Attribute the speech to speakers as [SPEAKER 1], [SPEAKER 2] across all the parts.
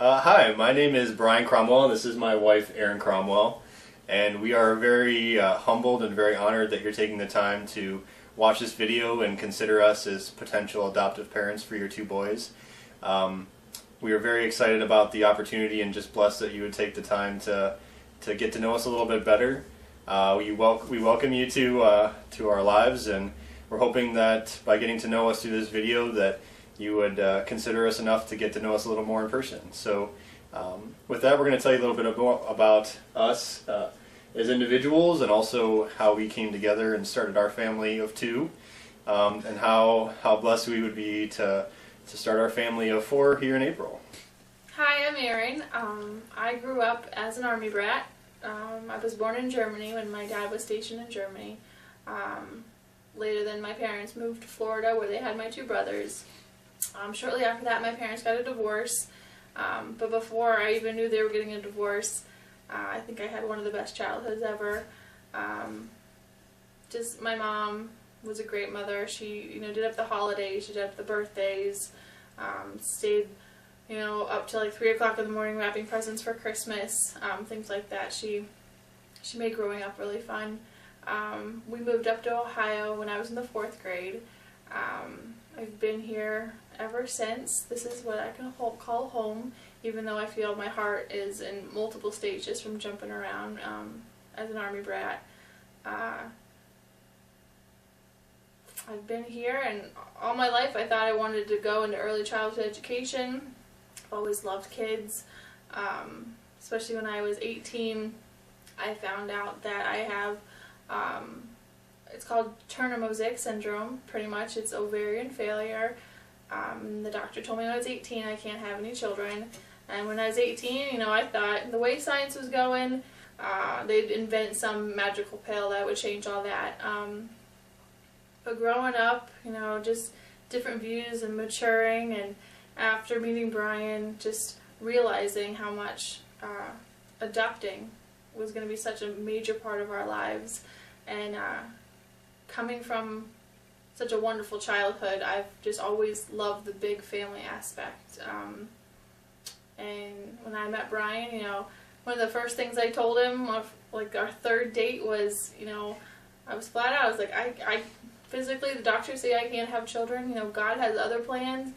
[SPEAKER 1] Hi, my name is Brian Cromwell, and this is my wife, Erin Cromwell. And we are very humbled and very honored that you're taking the time to watch this video and consider us as potential adoptive parents for your two boys. We are very excited about the opportunity and just blessed that you would take the time to get to know us a little bit better. We welcome you to our lives, and we're hoping that by getting to know us through this video that you would consider us enough to get to know us a little more in person. So with that, we're going to tell you a little bit more about us as individuals, and also how we came together and started our family of two, and how blessed we would be to start our family of four here in April.
[SPEAKER 2] Hi, I'm Erin. I grew up as an Army brat. I was born in Germany when my dad was stationed in Germany. Later then my parents moved to Florida where they had my two brothers. Shortly after that my parents got a divorce, but before I even knew they were getting a divorce, I think I had one of the best childhoods ever. Just my mom was a great mother. She did up the holidays, she did up the birthdays, stayed up till like 3 o'clock in the morning wrapping presents for Christmas, things like that. She made growing up really fun. We moved up to Ohio when I was in the 4th grade. I've been here ever since. This is what I can call home, even though I feel my heart is in multiple states just from jumping around as an Army brat. I've been here, and all my life I thought I wanted to go into early childhood education. I've always loved kids, especially when I was 18. I found out that I have it's called Turner-Mosaic syndrome. Pretty much it's ovarian failure. The doctor told me when I was 18 I can't have any children, and when I was 18, I thought the way science was going, they'd invent some magical pill that would change all that. But growing up, just different views and maturing, and after meeting Brian, just realizing how much adopting was going to be such a major part of our lives, and coming from such a wonderful childhood, I've just always loved the big family aspect. And when I met Brian, one of the first things I told him, like our 3rd date, was, I was flat out. I was like, I physically, the doctors say I can't have children. God has other plans,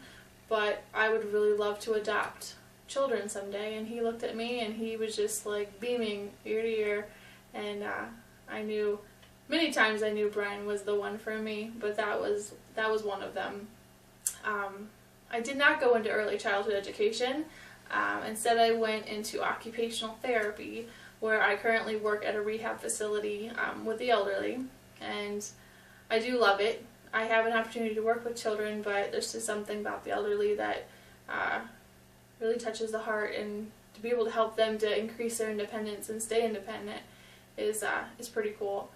[SPEAKER 2] but I would really love to adopt children someday. And he looked at me and he was just like beaming ear to ear, and I knew. Many times I knew Brian was the one for me, but that was one of them. I did not go into early childhood education. Instead I went into occupational therapy, where I currently work at a rehab facility with the elderly, and I do love it. I have an opportunity to work with children, but there's just something about the elderly that really touches the heart, and to be able to help them to increase their independence and stay independent is pretty cool.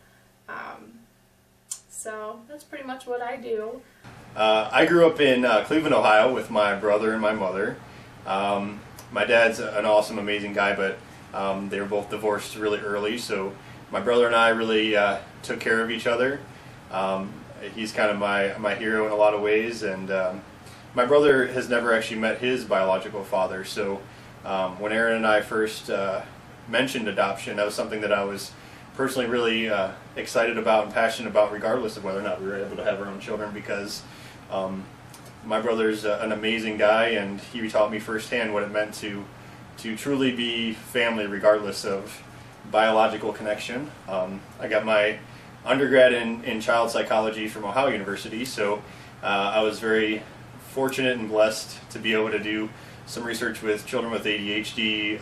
[SPEAKER 2] So that's pretty much what I do.
[SPEAKER 1] I grew up in Cleveland, Ohio with my brother and my mother. My dad's an awesome, amazing guy, but they were both divorced really early, so my brother and I really took care of each other. He's kind of my hero in a lot of ways, and my brother has never actually met his biological father, so when Erin and I first mentioned adoption, that was something that I was personally really excited about and passionate about, regardless of whether or not we were able to have our own children, because my brother's an amazing guy, and he taught me firsthand what it meant to truly be family regardless of biological connection. I got my undergrad in child psychology from Ohio University, so I was very fortunate and blessed to be able to do some research with children with ADHD,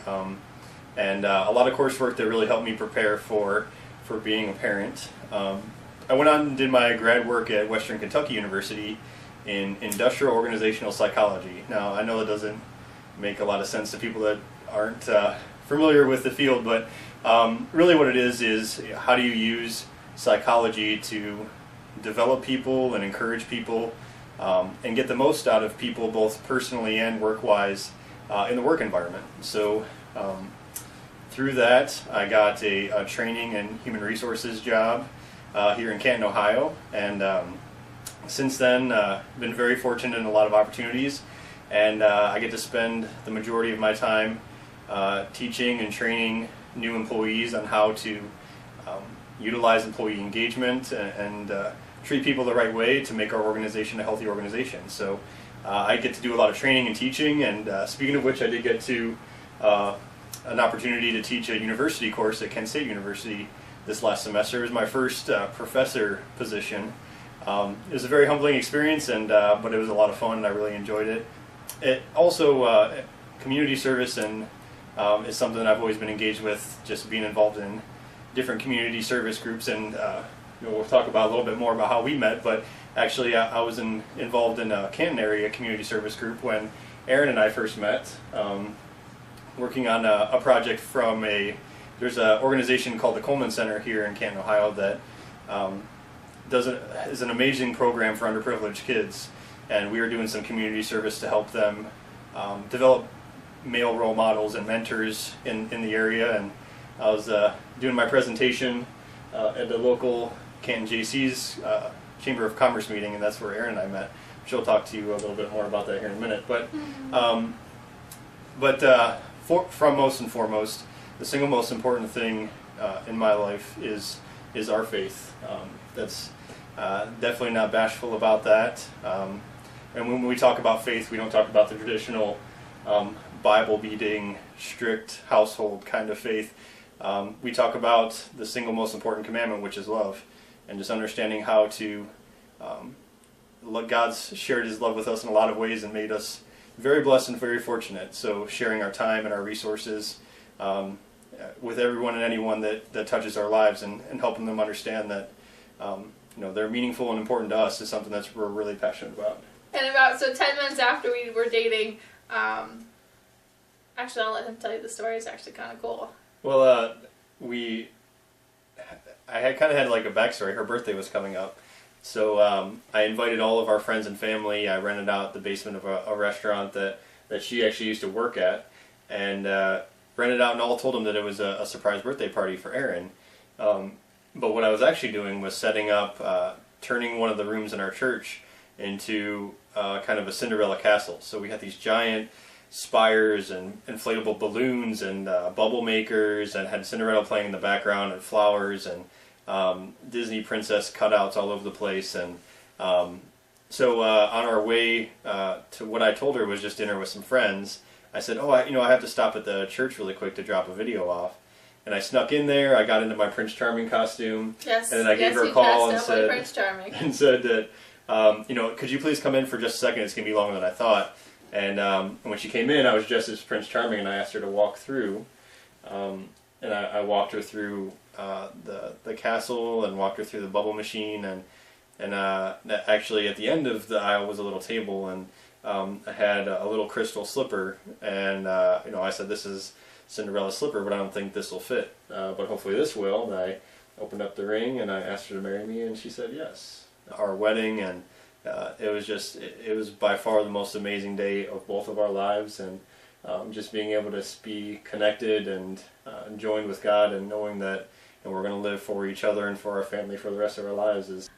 [SPEAKER 1] and a lot of coursework that really helped me prepare for being a parent. I went on and did my grad work at Western Kentucky University in industrial organizational psychology. Now, I know that doesn't make a lot of sense to people that aren't familiar with the field, but really what it is how do you use psychology to develop people and encourage people, and get the most out of people, both personally and work-wise, in the work environment. So through that, I got a training and human resources job here in Canton, Ohio, and since then been very fortunate in a lot of opportunities, and I get to spend the majority of my time teaching and training new employees on how to utilize employee engagement and treat people the right way to make our organization a healthy organization. So I get to do a lot of training and teaching, and speaking of which, I did get to an opportunity to teach a university course at Kent State University this last semester. It was my first professor position. It was a very humbling experience, and but it was a lot of fun, and I really enjoyed it. It also community service and is something that I've always been engaged with, just being involved in different community service groups, and we'll talk about a little bit more about how we met, but actually I was involved in a Canton area community service group when Aaron and I first met, working on a project from there's an organization called the Coleman Center here in Canton, Ohio that is an amazing program for underprivileged kids, and we were doing some community service to help them develop male role models and mentors in the area. And I was doing my presentation at the local Canton JC's Chamber of Commerce meeting, and that's where Erin and I met. She'll talk to you a little bit more about that here in a minute. But from most and foremost, the single most important thing in my life is our faith. That's definitely not bashful about that. And when we talk about faith, we don't talk about the traditional Bible-beating, strict household kind of faith. We talk about the single most important commandment, which is love, and just understanding how to God's shared His love with us in a lot of ways and made us very blessed and very fortunate. So sharing our time and our resources with everyone and anyone that touches our lives, and helping them understand that they're meaningful and important to us is something that we're really passionate about.
[SPEAKER 2] And 10 months after we were dating, actually I'll let him tell you the story. It's actually kind of cool.
[SPEAKER 1] Well, I had kind of had like a backstory. Her birthday was coming up, so I invited all of our friends and family. I rented out the basement of a restaurant that she actually used to work at, and rented out and all told them that it was a surprise birthday party for Erin. But what I was actually doing was setting up, turning one of the rooms in our church into kind of a Cinderella castle. So we had these giant spires and inflatable balloons and bubble makers, and had Cinderella playing in the background, and flowers and Disney princess cutouts all over the place. And so on our way to what I told her was just dinner with some friends, I said, I have to stop at the church really quick to drop a video off. And I snuck in there. I got into my Prince Charming costume.
[SPEAKER 2] Yes.
[SPEAKER 1] And then I gave her a call and said,
[SPEAKER 2] Prince Charming.
[SPEAKER 1] and said that, could you please come in for just a second? It's going to be longer than I thought. And when she came in, I was dressed as Prince Charming, and I asked her to walk through. And I walked her through the castle, and walked her through the bubble machine. And actually, at the end of the aisle was a little table, and I had a little crystal slipper. And I said, "This is Cinderella's slipper, but I don't think this will fit. But hopefully this will." And I opened up the ring, and I asked her to marry me, and she said yes. Our wedding, and it was by far the most amazing day of both of our lives, and just being able to be connected and joined with God, and knowing that we're going to live for each other and for our family for the rest of our lives is.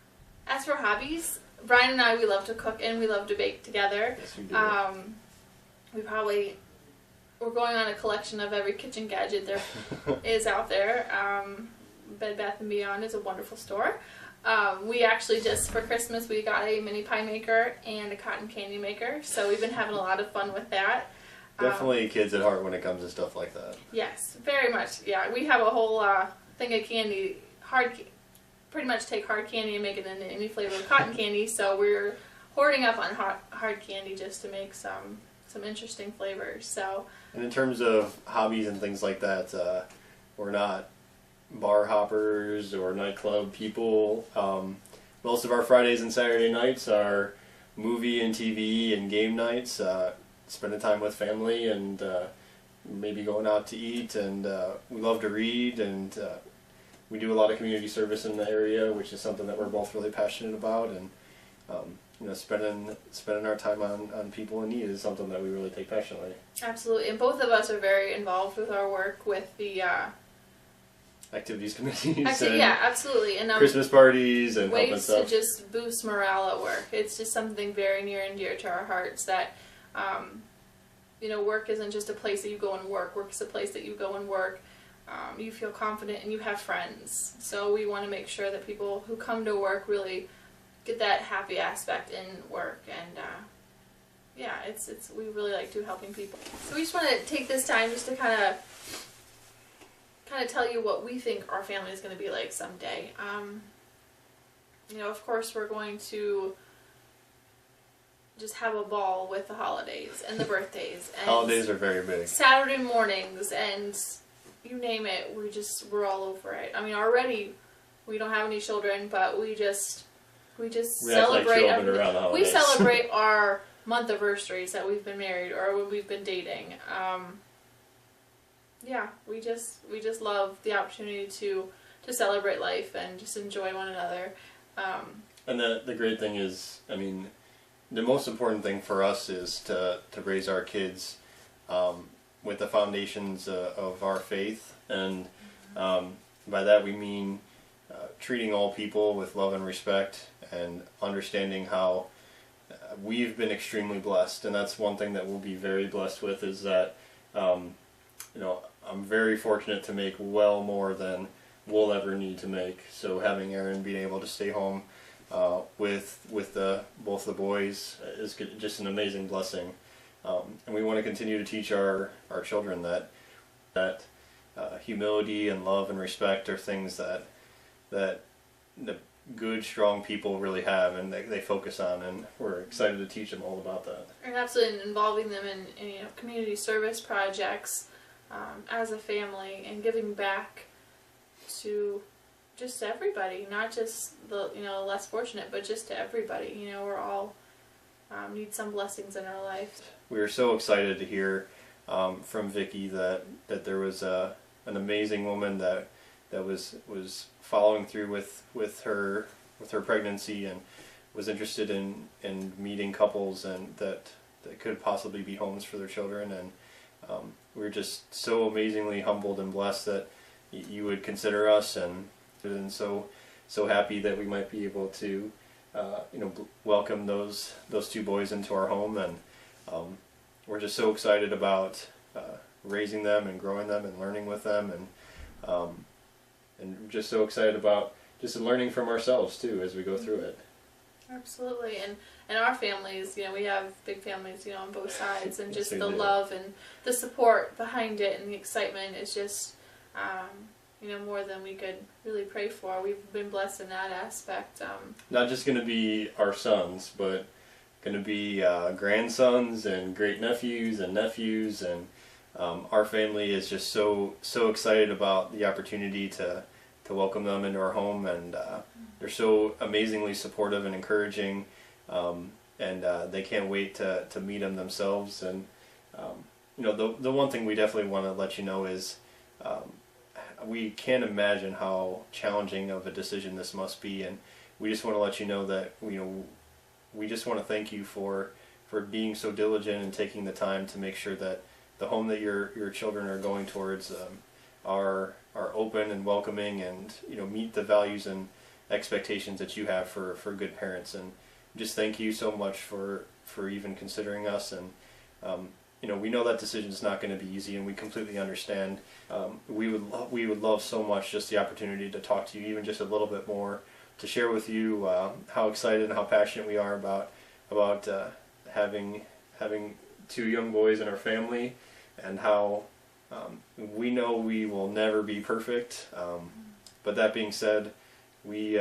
[SPEAKER 2] As for hobbies, Brian and I, we love to cook and we love to bake together.
[SPEAKER 1] Yes, we do.
[SPEAKER 2] We're going on a collection of every kitchen gadget there is out there. Bed Bath & Beyond is a wonderful store. We actually just, for Christmas, we got a mini pie maker and a cotton candy maker, so we've been having a lot of fun with that.
[SPEAKER 1] Definitely kids at heart when it comes to stuff like that.
[SPEAKER 2] Yes, very much. Yeah, we have a whole thing of candy, pretty much take hard candy and make it into any flavor of cotton candy, so we're hoarding up on hard candy just to make some interesting flavors. So.
[SPEAKER 1] And in terms of hobbies and things like that, we're not bar hoppers or nightclub people. Most of our Fridays and Saturday nights are movie and TV and game nights, spending time with family, and maybe going out to eat. And we love to read, and we do a lot of community service in the area, which is something that we're both really passionate about. And spending our time on people in need is something that we really take passionately.
[SPEAKER 2] Absolutely, and both of us are very involved with our work with the
[SPEAKER 1] activities committees.
[SPEAKER 2] Yeah, absolutely, and
[SPEAKER 1] Christmas parties and
[SPEAKER 2] ways
[SPEAKER 1] stuff.
[SPEAKER 2] to just boost morale at work. It's just something very near and dear to our hearts that Work isn't just a place that you go and work. Work is a place that you go and work. You feel confident and you have friends. So we want to make sure that people who come to work really get that happy aspect in work. And we really like to helping people. So we just want to take this time just to kind of tell you what we think our family is going to be like someday. Of course, we're going to just have a ball with the holidays and the birthdays. And
[SPEAKER 1] holidays are very big.
[SPEAKER 2] Saturday mornings and you name it, we're all over it. I mean, already we don't have any children, but we celebrate
[SPEAKER 1] everything. Around the holidays.
[SPEAKER 2] We celebrate our month anniversaries that we've been married or when we've been dating. We just love the opportunity to celebrate life and just enjoy one another.
[SPEAKER 1] And the great thing is, I mean, the most important thing for us is to raise our kids with the foundations of our faith, and by that we mean treating all people with love and respect, and understanding how we've been extremely blessed. And that's one thing that we'll be very blessed with, is that I'm very fortunate to make well more than we'll ever need to make. So having Aaron being able to stay home with both the boys is just an amazing blessing. And we want to continue to teach our children that humility and love and respect are things that the good, strong people really have, and they focus on, and we're excited to teach them all about that.
[SPEAKER 2] And absolutely involving them in community service projects as a family, and giving back to just everybody, not just the less fortunate, but just to everybody. We're all need some blessings in our life.
[SPEAKER 1] We were so excited to hear from Vicki that there was an amazing woman that was following through with her pregnancy, and was interested in meeting couples and that could possibly be homes for their children. And we were just so amazingly humbled and blessed that you would consider us, and so happy that we might be able to welcome those two boys into our home. And we're just so excited about raising them and growing them and learning with them, and just so excited about just learning from ourselves too as we go through it.
[SPEAKER 2] Absolutely. And our families, we have big families, on both sides, and just
[SPEAKER 1] Yes,
[SPEAKER 2] the
[SPEAKER 1] do.
[SPEAKER 2] love and the support behind it and the excitement is just, more than we could really pray for. We've been blessed in that aspect.
[SPEAKER 1] Not just going to be our sons, but going to be grandsons and great nephews and nephews, and our family is just so excited about the opportunity to welcome them into our home, and they're so amazingly supportive and encouraging, and they can't wait to meet them themselves. And the one thing we definitely want to let you know is we can't imagine how challenging of a decision this must be, and we just want to let you know that we just want to thank you for being so diligent and taking the time to make sure that the home that your children are going towards are open and welcoming, and meet the values and expectations that you have for good parents. And just thank you so much for even considering us. And we know that decision is not going to be easy, and we completely understand. We would love so much just the opportunity to talk to you even just a little bit more, to share with you how excited and how passionate we are about having two young boys in our family, and how we know we will never be perfect. But that being said, we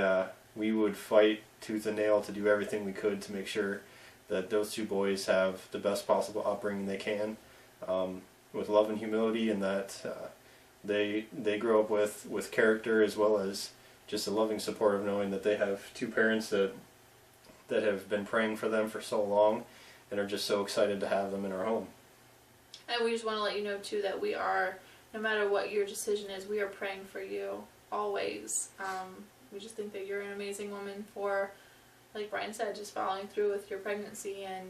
[SPEAKER 1] would fight tooth and nail to do everything we could to make sure that those two boys have the best possible upbringing they can, with love and humility, and that they grow up with character, as well as just a loving support of knowing that they have two parents that have been praying for them for so long, and are just so excited to have them in our home.
[SPEAKER 2] And we just want to let you know too that we are, no matter what your decision is, we are praying for you always. We just think that you're an amazing woman for, like Brian said, just following through with your pregnancy and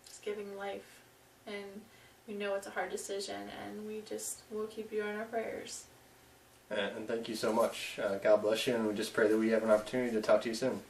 [SPEAKER 2] just giving life. And we know it's a hard decision, and we'll keep you in our prayers.
[SPEAKER 1] And thank you so much. God bless you, and we just pray that we have an opportunity to talk to you soon.